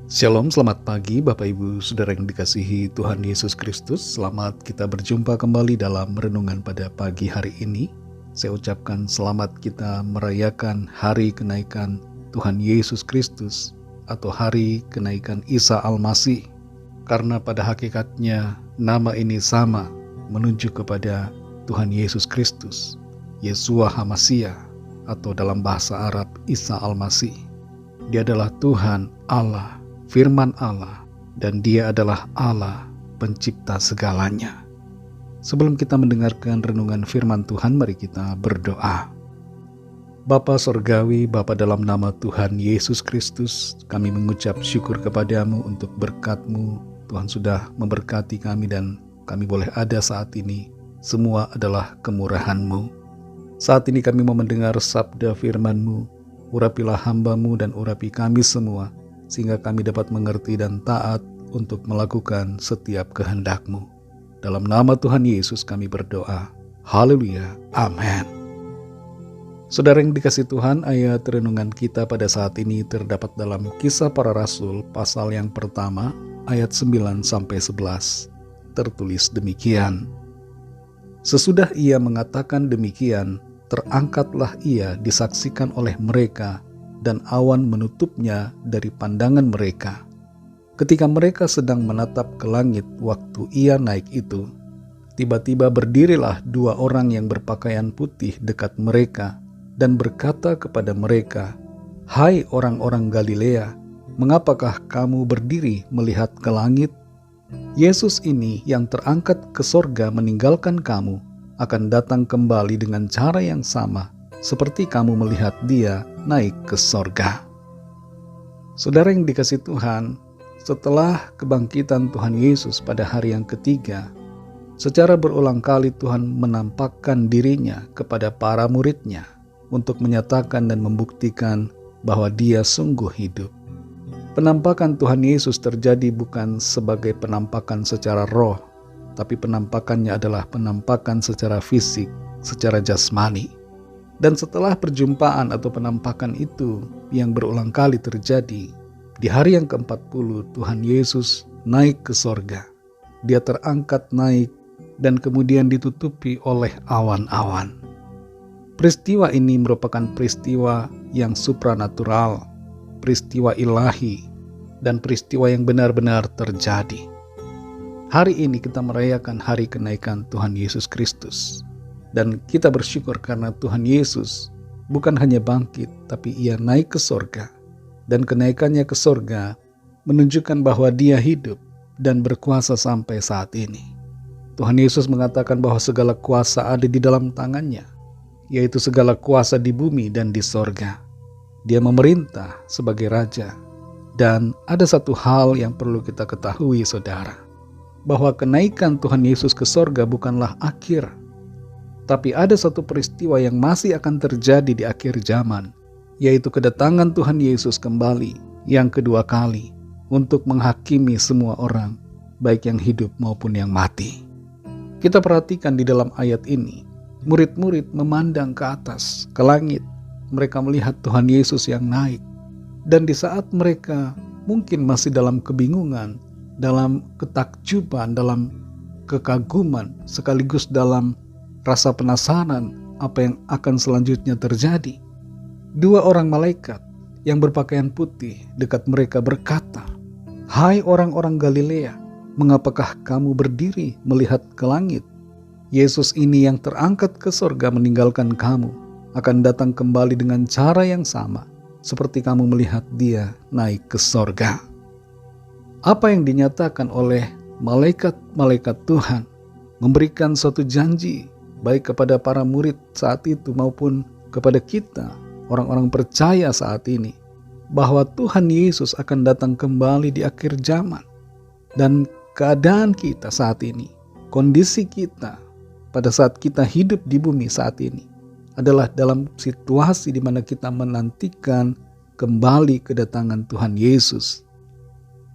Shalom, selamat pagi Bapak Ibu Saudara yang dikasihi Tuhan Yesus Kristus. Selamat kita berjumpa kembali dalam renungan pada pagi hari ini. Saya ucapkan selamat kita merayakan hari kenaikan Tuhan Yesus Kristus atau hari kenaikan Isa Al-Masih. Karena pada hakikatnya nama ini sama menunjuk kepada Tuhan Yesus Kristus, Yeshua HaMashiach, atau dalam bahasa Arab Isa Al-Masih. Dia adalah Tuhan Allah, Firman Allah, dan Dia adalah Allah pencipta segalanya. Sebelum kita mendengarkan renungan firman Tuhan, mari kita berdoa. Bapa Sorgawi, Bapa dalam nama Tuhan Yesus Kristus, kami mengucap syukur kepadamu untuk berkat-Mu. Tuhan sudah memberkati kami dan kami boleh ada saat ini. Semua adalah kemurahan-Mu. Saat ini kami mau mendengar sabda firman-Mu. Urapilah hamba-Mu dan urapi kami semua, sehingga kami dapat mengerti dan taat untuk melakukan setiap kehendak-Mu. Dalam nama Tuhan Yesus kami berdoa. Haleluya. Amin. Saudara yang dikasihi Tuhan, ayat renungan kita pada saat ini terdapat dalam Kisah Para Rasul pasal yang pertama, ayat 9-11. Tertulis demikian. Sesudah ia mengatakan demikian, terangkatlah ia disaksikan oleh mereka, dan awan menutupnya dari pandangan mereka. Ketika mereka sedang menatap ke langit waktu ia naik itu, tiba-tiba berdirilah dua orang yang berpakaian putih dekat mereka dan berkata kepada mereka, "Hai orang-orang Galilea, mengapakah kamu berdiri melihat ke langit? Yesus ini yang terangkat ke sorga meninggalkan kamu akan datang kembali dengan cara yang sama seperti kamu melihat Dia naik ke sorga." Saudara yang dikasihi Tuhan, setelah kebangkitan Tuhan Yesus pada hari yang ketiga, secara berulang kali Tuhan menampakkan dirinya kepada para murid-Nya untuk menyatakan dan membuktikan bahwa Dia sungguh hidup. Penampakan Tuhan Yesus terjadi bukan sebagai penampakan secara roh, tapi penampakannya adalah penampakan secara fisik, secara jasmani. Dan setelah perjumpaan atau penampakan itu yang berulang kali terjadi, di hari yang ke-40 Tuhan Yesus naik ke sorga. Dia terangkat naik dan kemudian ditutupi oleh awan-awan. Peristiwa ini merupakan peristiwa yang supranatural, peristiwa ilahi, dan peristiwa yang benar-benar terjadi. Hari ini kita merayakan hari kenaikan Tuhan Yesus Kristus. Dan kita bersyukur karena Tuhan Yesus bukan hanya bangkit, tapi Ia naik ke sorga. Dan kenaikannya ke sorga menunjukkan bahwa Dia hidup dan berkuasa sampai saat ini. Tuhan Yesus mengatakan bahwa segala kuasa ada di dalam tangannya, yaitu segala kuasa di bumi dan di sorga. Dia memerintah sebagai Raja. Dan ada satu hal yang perlu kita ketahui, saudara, bahwa kenaikan Tuhan Yesus ke sorga bukanlah akhir. Tapi ada satu peristiwa yang masih akan terjadi di akhir zaman, yaitu kedatangan Tuhan Yesus kembali yang kedua kali untuk menghakimi semua orang, baik yang hidup maupun yang mati. Kita perhatikan di dalam ayat ini, murid-murid memandang ke atas, ke langit. Mereka melihat Tuhan Yesus yang naik. Dan di saat mereka mungkin masih dalam kebingungan, dalam ketakjuban, dalam kekaguman, sekaligus dalam rasa penasaran apa yang akan selanjutnya terjadi, dua orang malaikat yang berpakaian putih dekat mereka berkata, "Hai orang-orang Galilea, mengapakah kamu berdiri melihat ke langit? Yesus ini yang terangkat ke sorga meninggalkan kamu akan datang kembali dengan cara yang sama seperti kamu melihat Dia naik ke sorga." Apa yang dinyatakan oleh malaikat-malaikat Tuhan memberikan suatu janji baik kepada para murid saat itu maupun kepada kita, orang-orang percaya saat ini, bahwa Tuhan Yesus akan datang kembali di akhir zaman. Dan keadaan kita saat ini, kondisi kita pada saat kita hidup di bumi saat ini, adalah dalam situasi di mana kita menantikan kembali kedatangan Tuhan Yesus.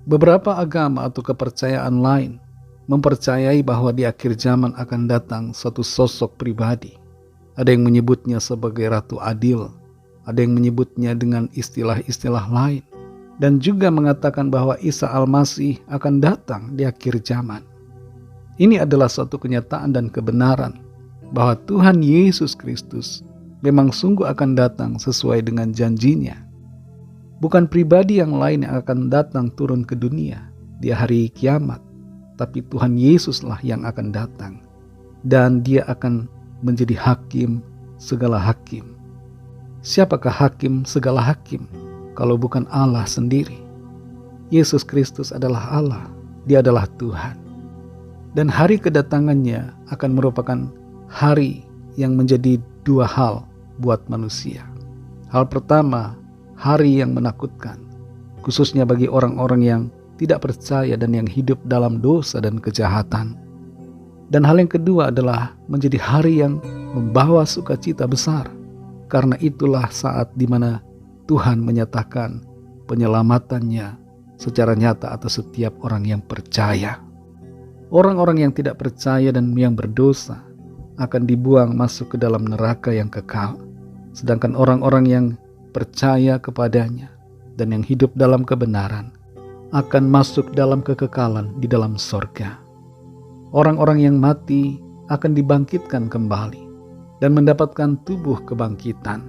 Beberapa agama atau kepercayaan lain mempercayai bahwa di akhir zaman akan datang suatu sosok pribadi. Ada yang menyebutnya sebagai Ratu Adil, ada yang menyebutnya dengan istilah-istilah lain. dan juga mengatakan bahwa Isa Al-Masih akan datang di akhir zaman. Ini adalah suatu kenyataan dan kebenaran bahwa Tuhan Yesus Kristus memang sungguh akan datang sesuai dengan janjinya. Bukan pribadi yang lain yang akan datang turun ke dunia di hari kiamat, tapi Tuhan Yesuslah yang akan datang. Dan dia akan menjadi hakim segala hakim. Siapakah hakim segala hakim kalau bukan Allah sendiri? Yesus Kristus adalah Allah, dia adalah Tuhan. Dan hari kedatangannya akan merupakan hari yang menjadi dua hal buat manusia. Hal pertama, hari yang menakutkan, khususnya bagi orang-orang yang tidak percaya dan yang hidup dalam dosa dan kejahatan. Dan hal yang kedua adalah menjadi hari yang membawa sukacita besar, karena itulah saat di mana Tuhan menyatakan penyelamatannya secara nyata atas setiap orang yang percaya. Orang-orang yang tidak percaya dan yang berdosa akan dibuang masuk ke dalam neraka yang kekal. Sedangkan orang-orang yang percaya kepadanya dan yang hidup dalam kebenaran akan masuk dalam kekekalan di dalam sorga. Orang-orang yang mati akan dibangkitkan kembali dan mendapatkan tubuh kebangkitan.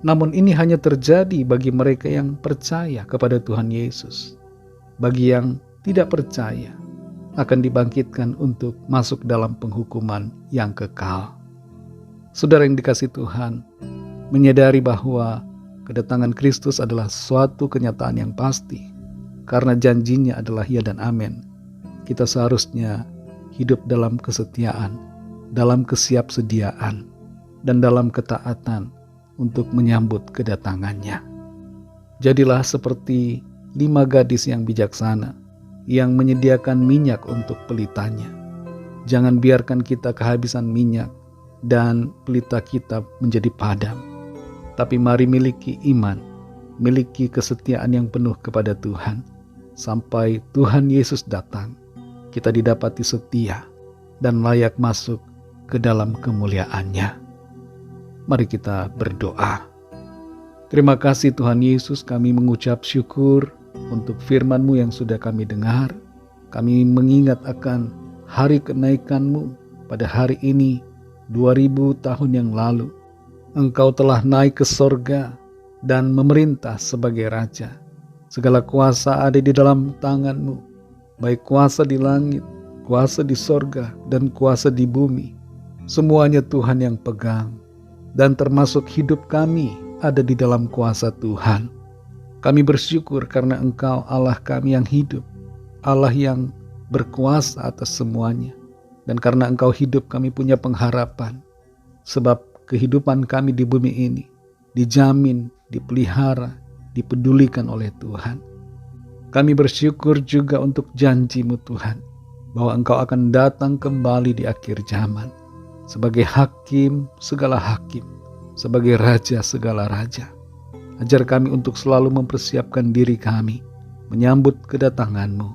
Namun ini hanya terjadi bagi mereka yang percaya kepada Tuhan Yesus. Bagi yang tidak percaya akan dibangkitkan untuk masuk dalam penghukuman yang kekal. Saudara yang dikasihi Tuhan, menyadari bahwa kedatangan Kristus adalah suatu kenyataan yang pasti, karena janjinya adalah ya dan amin. Kita seharusnya hidup dalam kesetiaan, dalam kesiapsediaan, dan dalam ketaatan untuk menyambut kedatangannya. Jadilah seperti 5 gadis yang bijaksana yang menyediakan minyak untuk pelitanya. Jangan biarkan kita kehabisan minyak dan pelita kita menjadi padam. Tapi mari miliki iman, miliki kesetiaan yang penuh kepada Tuhan. Sampai Tuhan Yesus datang, kita didapati setia dan layak masuk ke dalam kemuliaan-Nya. Mari kita berdoa. Terima kasih Tuhan Yesus, kami mengucap syukur untuk firman-Mu yang sudah kami dengar. Kami mengingat akan hari kenaikan-Mu pada hari ini 2000 tahun yang lalu. Engkau telah naik ke sorga dan memerintah sebagai Raja. Segala kuasa ada di dalam tangan-Mu, baik kuasa di langit, kuasa di sorga, dan kuasa di bumi. Semuanya Tuhan yang pegang, dan termasuk hidup kami ada di dalam kuasa Tuhan. Kami bersyukur karena Engkau Allah kami yang hidup, Allah yang berkuasa atas semuanya. Dan karena Engkau hidup, kami punya pengharapan, sebab kehidupan kami di bumi ini dijamin, dipelihara, dipedulikan oleh Tuhan. Kami bersyukur juga untuk janji-Mu Tuhan, bahwa Engkau akan datang kembali di akhir zaman sebagai hakim segala hakim, sebagai Raja segala raja. Ajar kami untuk selalu mempersiapkan diri kami menyambut kedatangan-Mu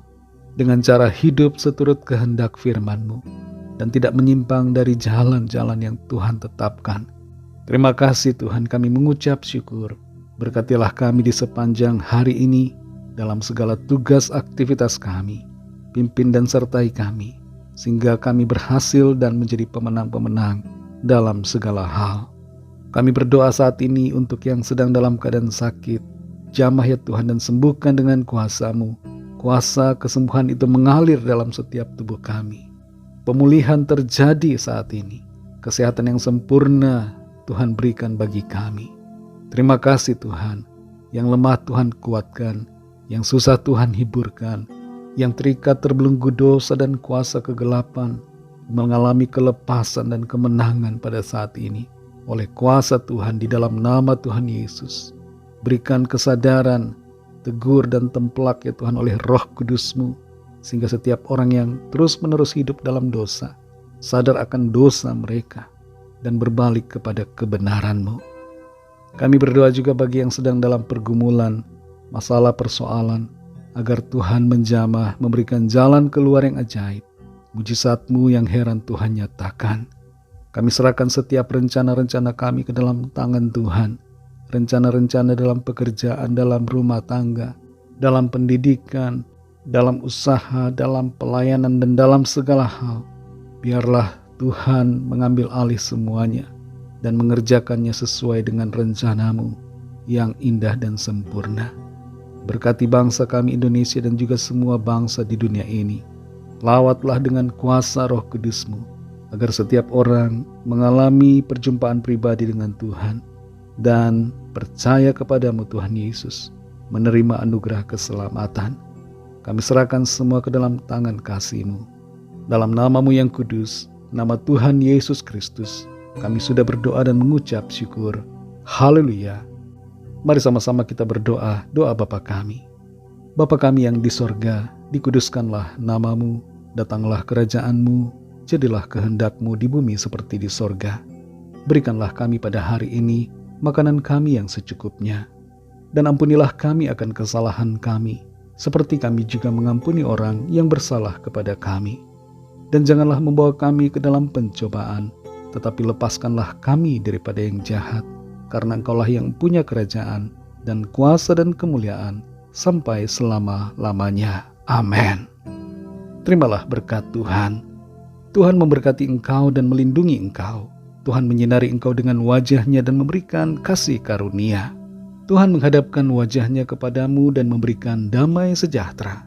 dengan cara hidup seturut kehendak firman-Mu dan tidak menyimpang dari jalan-jalan yang Tuhan tetapkan. Terima kasih Tuhan, kami mengucap syukur. Berkatilah kami di sepanjang hari ini dalam segala tugas aktivitas kami. Pimpin dan sertai kami, sehingga kami berhasil dan menjadi pemenang-pemenang dalam segala hal. Kami berdoa saat ini untuk yang sedang dalam keadaan sakit. Jamah ya Tuhan dan sembuhkan dengan kuasa-Mu. Kuasa kesembuhan itu mengalir dalam setiap tubuh kami. Pemulihan terjadi saat ini. Kesehatan yang sempurna Tuhan berikan bagi kami. Terima kasih Tuhan. Yang lemah Tuhan kuatkan, yang susah Tuhan hiburkan, yang terikat terbelenggu dosa dan kuasa kegelapan mengalami kelepasan dan kemenangan pada saat ini oleh kuasa Tuhan di dalam nama Tuhan Yesus. Berikan kesadaran, tegur dan tempelak ya Tuhan oleh Roh Kudus-Mu, sehingga setiap orang yang terus-menerus hidup dalam dosa sadar akan dosa mereka dan berbalik kepada kebenaran-Mu. Kami berdoa juga bagi yang sedang dalam pergumulan, masalah, persoalan, agar Tuhan menjamah, memberikan jalan keluar yang ajaib. Mujizat-Mu yang heran Tuhan nyatakan. Kami serahkan setiap rencana-rencana kami ke dalam tangan Tuhan. Rencana-rencana dalam pekerjaan, dalam rumah tangga, dalam pendidikan, dalam usaha, dalam pelayanan, dan dalam segala hal. Biarlah Tuhan mengambil alih semuanya dan mengerjakannya sesuai dengan rencana-Mu yang indah dan sempurna. Berkati bangsa kami Indonesia dan juga semua bangsa di dunia ini. Lawatlah dengan kuasa Roh Kudus-Mu, agar setiap orang mengalami perjumpaan pribadi dengan Tuhan dan percaya kepadamu Tuhan Yesus, menerima anugerah keselamatan. Kami serahkan semua ke dalam tangan kasih-Mu. Dalam nama-Mu yang kudus, nama Tuhan Yesus Kristus, kami sudah berdoa dan mengucap syukur. Haleluya. Mari sama-sama kita berdoa, doa Bapa kami. Bapa kami yang di sorga, dikuduskanlah nama-Mu, datanglah kerajaan-Mu, jadilah kehendak-Mu di bumi seperti di sorga. Berikanlah kami pada hari ini makanan kami yang secukupnya. Dan ampunilah kami akan kesalahan kami, seperti kami juga mengampuni orang yang bersalah kepada kami. Dan janganlah membawa kami ke dalam pencobaan, tetapi lepaskanlah kami daripada yang jahat. Karena Engkaulah yang punya kerajaan dan kuasa dan kemuliaan sampai selama-lamanya. Amin. Terimalah berkat Tuhan. Tuhan memberkati engkau dan melindungi engkau. Tuhan menyinari engkau dengan wajah-Nya dan memberikan kasih karunia. Tuhan menghadapkan wajah-Nya kepadamu dan memberikan damai sejahtera.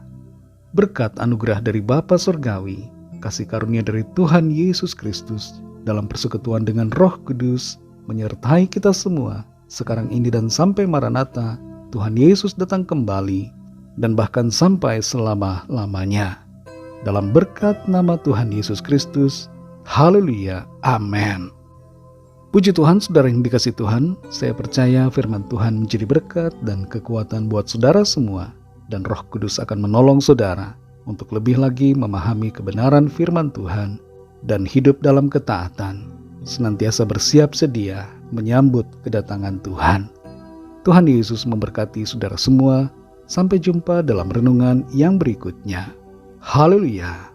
Berkat anugerah dari Bapa Surgawi, kasih karunia dari Tuhan Yesus Kristus dalam persekutuan dengan Roh Kudus menyertai kita semua sekarang ini dan sampai Maranatha, Tuhan Yesus datang kembali, dan bahkan sampai selama-lamanya. Dalam berkat nama Tuhan Yesus Kristus, haleluya, amin. Puji Tuhan, saudara yang dikasihi Tuhan, saya percaya firman Tuhan menjadi berkat dan kekuatan buat saudara semua, dan Roh Kudus akan menolong saudara untuk lebih lagi memahami kebenaran firman Tuhan dan hidup dalam ketaatan, senantiasa bersiap sedia menyambut kedatangan Tuhan. Tuhan Yesus memberkati saudara semua. Sampai jumpa dalam renungan yang berikutnya. Haleluya.